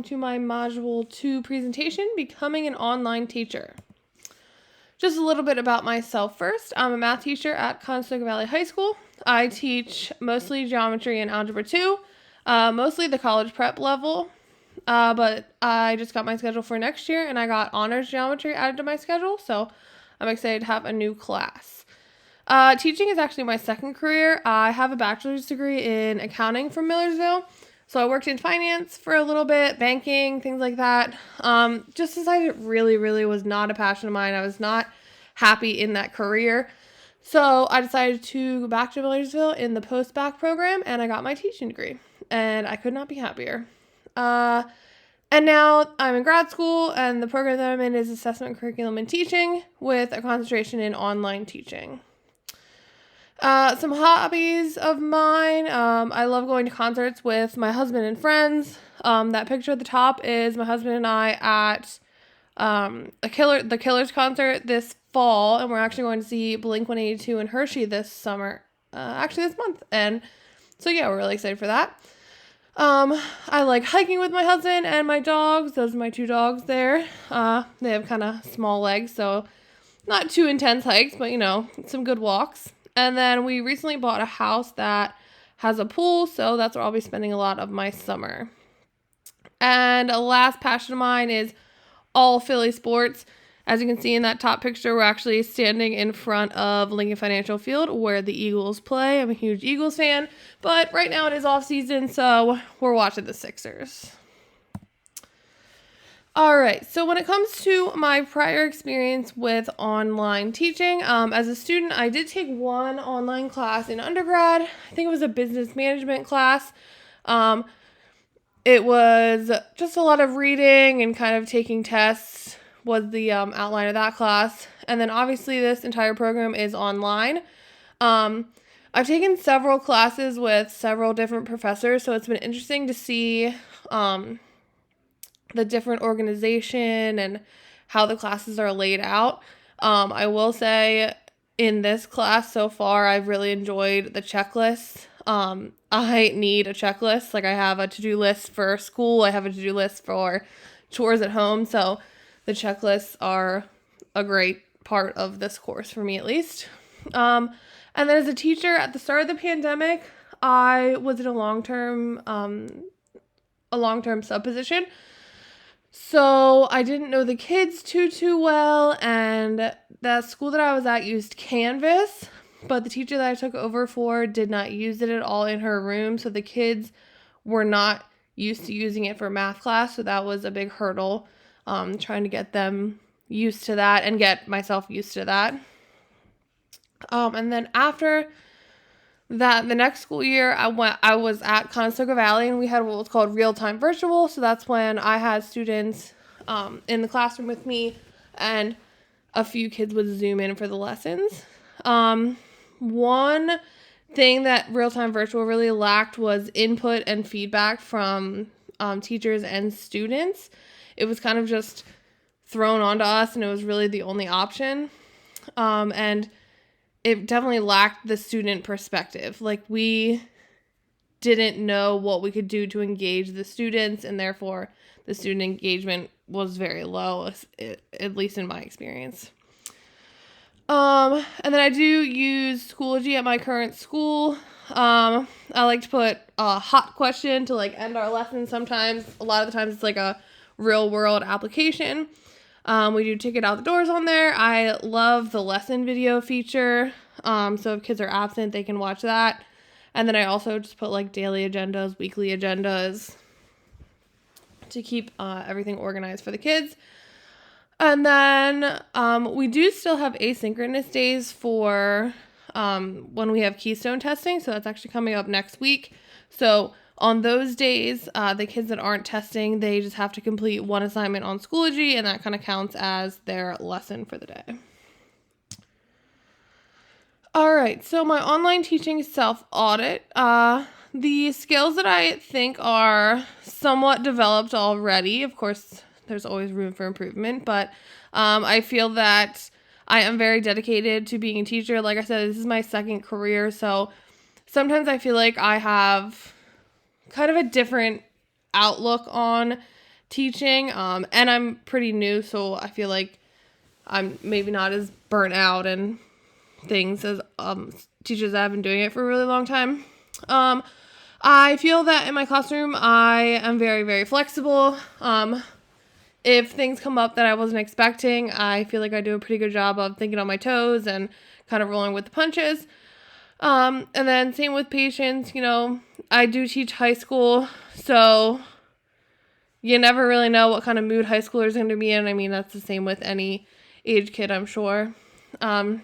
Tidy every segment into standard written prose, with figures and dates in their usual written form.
To my Module 2 presentation, Becoming an Online Teacher. Just a little bit about myself first. I'm a math teacher at Conestoga Valley High School. I teach mostly geometry and algebra 2, mostly the college prep level, but I just got my schedule for next year and I got honors geometry added to my schedule, so I'm excited to have a new class. Teaching is actually my second career. I have a bachelor's degree in accounting from Millersville. So I worked in finance for a little bit, banking, things like that. Just decided it really was not a passion of mine. I was not happy in that career. So I decided to go back to Millersville in the post-bac program, and I got my teaching degree. And I could not be happier. And now I'm in grad school, and the program that I'm in is Assessment, Curriculum, and Teaching with a concentration in online teaching. Some hobbies of mine. I love going to concerts with my husband and friends. That picture at the top is my husband and I at the Killers concert this fall, and we're actually going to see Blink-182 in Hershey this summer. Actually this month. And so yeah, we're really excited for that. I like hiking with my husband and my dogs. Those are my two dogs there. They have kind of small legs, so not too intense hikes, but some good walks. And then we recently bought a house that has a pool, so that's where I'll be spending a lot of my summer. And a last passion of mine is all Philly sports. As you can see in that top picture, we're actually standing in front of Lincoln Financial Field where the Eagles play. I'm a huge Eagles fan, but right now it is off season, so we're watching the Sixers. All right, so when it comes to my prior experience with online teaching, as a student, I did take one online class in undergrad. I think it was a business management class. It was just a lot of reading and kind of taking tests was the outline of that class. And then obviously this entire program is online. I've taken several classes with several different professors, so it's been interesting to see the different organization and how the classes are laid out. I will say in this class so far, I've really enjoyed the checklists. I need a checklist. Like I have a to-do list for school. I have a to-do list for chores at home. So the checklists are a great part of this course for me at least. And then as a teacher at the start of the pandemic, I was in a long-term sub position. So I didn't know the kids too well, and the school that I was at used Canvas, but the teacher that I took over for did not use it at all in her room, so the kids were not used to using it for math class, so that was a big hurdle, trying to get them used to that and get myself used to that. And then after that, the next school year, I was at Conestoga Valley, and we had what was called real-time virtual. So that's when I had students in the classroom with me, and a few kids would Zoom in for the lessons. One thing that real-time virtual really lacked was input and feedback from teachers and students. It was kind of just thrown onto us, and it was really the only option. And it definitely lacked the student perspective. Like we didn't know what we could do to engage the students, and therefore the student engagement was very low, at least in my experience. And then I do use Schoology at my current school. I like to put a hot question to end our lesson sometimes. A lot of the times it's like a real world application. We do Ticket Out the Doors on there. I love the lesson video feature. So if kids are absent, they can watch that. And then I also just put daily agendas, weekly agendas to keep everything organized for the kids. And then we do still have asynchronous days for when we have Keystone testing. So that's actually coming up next week. So on those days, the kids that aren't testing, they just have to complete one assignment on Schoology, and that kind of counts as their lesson for the day. All right, so my online teaching self-audit. The skills that I think are somewhat developed already, of course, there's always room for improvement, but I feel that I am very dedicated to being a teacher. Like I said, this is my second career, so sometimes I feel like I have kind of a different outlook on teaching, and I'm pretty new, so I feel like I'm maybe not as burnt out and things as teachers that have been doing it for a really long time. I feel that in my classroom, I am very, very flexible. If things come up that I wasn't expecting, I feel like I do a pretty good job of thinking on my toes and kind of rolling with the punches. And then same with patients, I do teach high school, so you never really know what kind of mood high schoolers are going to be in. I mean, that's the same with any age kid, I'm sure. And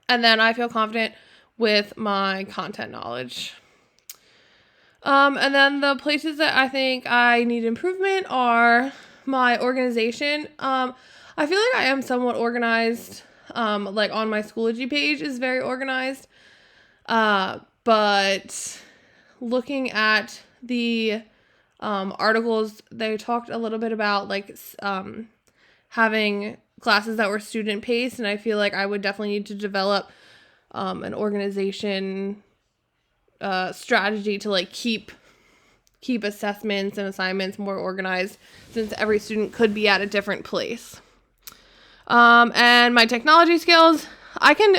then I feel confident with my content knowledge. And then the places that I think I need improvement are my organization. I feel like I am somewhat organized. Like on my Schoology page is very organized. But looking at the articles, they talked a little bit about like having classes that were student paced, and I feel like I would definitely need to develop an organization strategy to like keep assessments and assignments more organized, since every student could be at a different place. And my technology skills, I can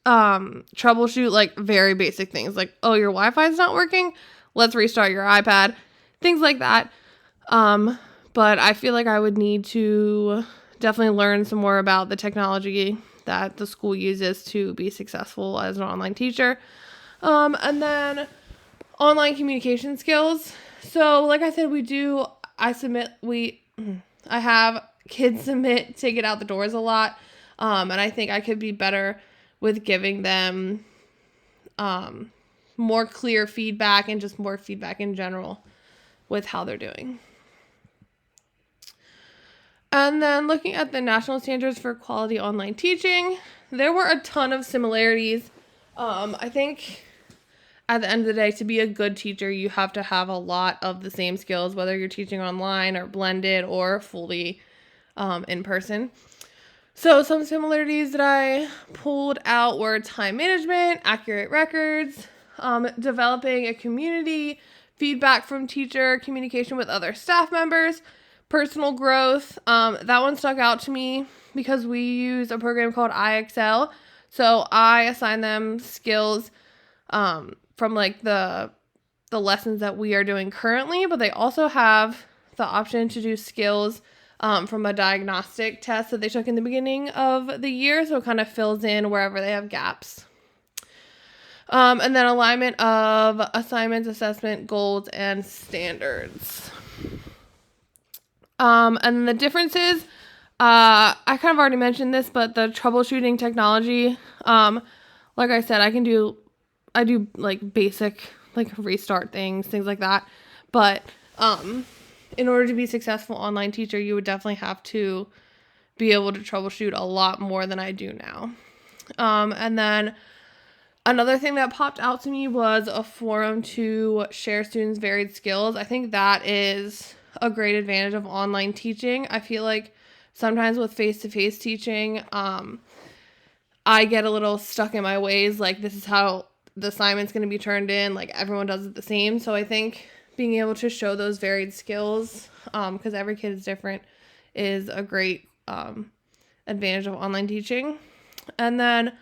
troubleshoot like very basic things like, oh, your Wi-Fi is not working, let's restart your iPad, things like that. But I feel like I would need to definitely learn some more about the technology that the school uses to be successful as an online teacher. And then online communication skills. So like I said, I have kids submit to get out the doors a lot. And I think I could be better with giving them more clear feedback and just more feedback in general with how they're doing. And then looking at the national standards for quality online teaching, there were a ton of similarities. I think at the end of the day, to be a good teacher, you have to have a lot of the same skills, whether you're teaching online or blended or fully in person. So some similarities that I pulled out were time management, accurate records, developing a community, feedback from teacher, communication with other staff members, personal growth. That one stuck out to me because we use a program called IXL. So I assign them skills from like the lessons that we are doing currently, but they also have the option to do skills from a diagnostic test that they took in the beginning of the year. So it kind of fills in wherever they have gaps. And then alignment of assignments, assessment, goals, and standards. And the differences, I kind of already mentioned this, but the troubleshooting technology, like I said, I do like basic, like restart things like that. But, in order to be a successful online teacher, you would definitely have to be able to troubleshoot a lot more than I do now. And then another thing that popped out to me was a forum to share students' varied skills. I think that is a great advantage of online teaching. I feel like sometimes with face-to-face teaching, I get a little stuck in my ways. Like, this is how the assignment's going to be turned in. Like, everyone does it the same. So I think being able to show those varied skills, because every kid is different, is a great advantage of online teaching. And then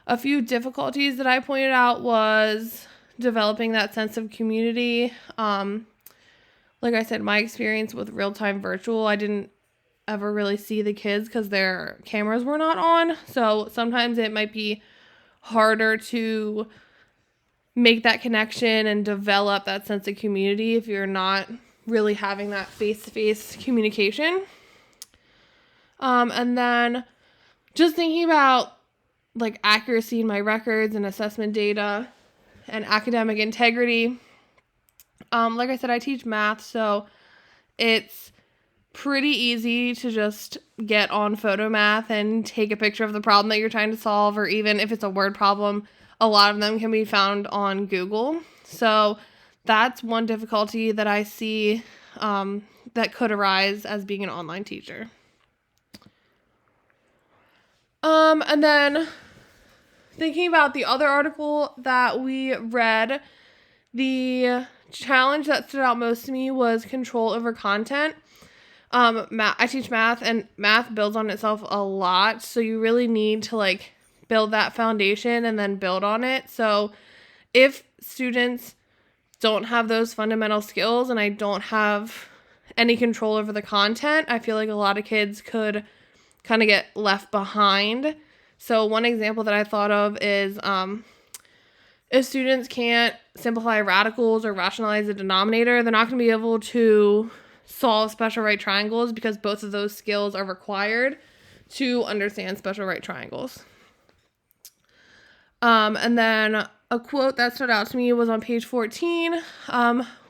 a few difficulties that I pointed out was developing that sense of community. Like I said, my experience with real-time virtual, I didn't ever really see the kids because their cameras were not on. So sometimes it might be harder to make that connection and develop that sense of community if you're not really having that face-to-face communication. And then just thinking about like accuracy in my records and assessment data and academic integrity. Like I said, I teach math, so it's pretty easy to just get on PhotoMath and take a picture of the problem that you're trying to solve, or even if it's a word problem, a lot of them can be found on Google. So that's one difficulty that I see that could arise as being an online teacher. And then thinking about the other article that we read, the challenge that stood out most to me was control over content. I teach math, and math builds on itself a lot, so you really need to like build that foundation and then build on it. So if students don't have those fundamental skills and I don't have any control over the content, I feel like a lot of kids could kind of get left behind. So one example that I thought of is if students can't simplify radicals or rationalize the denominator, they're not going to be able to solve special right triangles, because both of those skills are required to understand special right triangles. And then a quote that stood out to me was on page 14,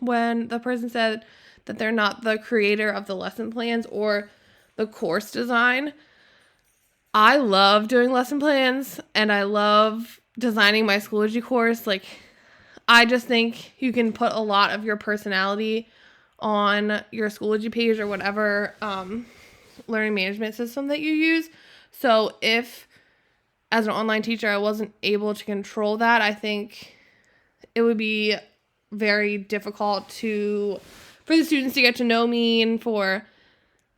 when the person said that they're not the creator of the lesson plans or the course design. I love doing lesson plans, and I love designing my Schoology course. Like, I just think you can put a lot of your personality on your Schoology page or whatever learning management system that you use. So if, as an online teacher, I wasn't able to control that, I think it would be very difficult for the students to get to know me, and for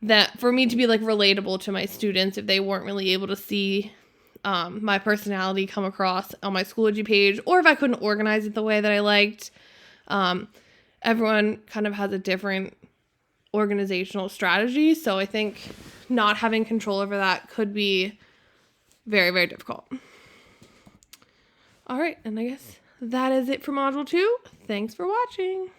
me to be like relatable to my students if they weren't really able to see my personality come across on my Schoology page, or if I couldn't organize it the way that I liked. Everyone kind of has a different organizational strategy, so I think not having control over that could be very, very difficult. All right, and I guess that is it for Module 2. Thanks for watching.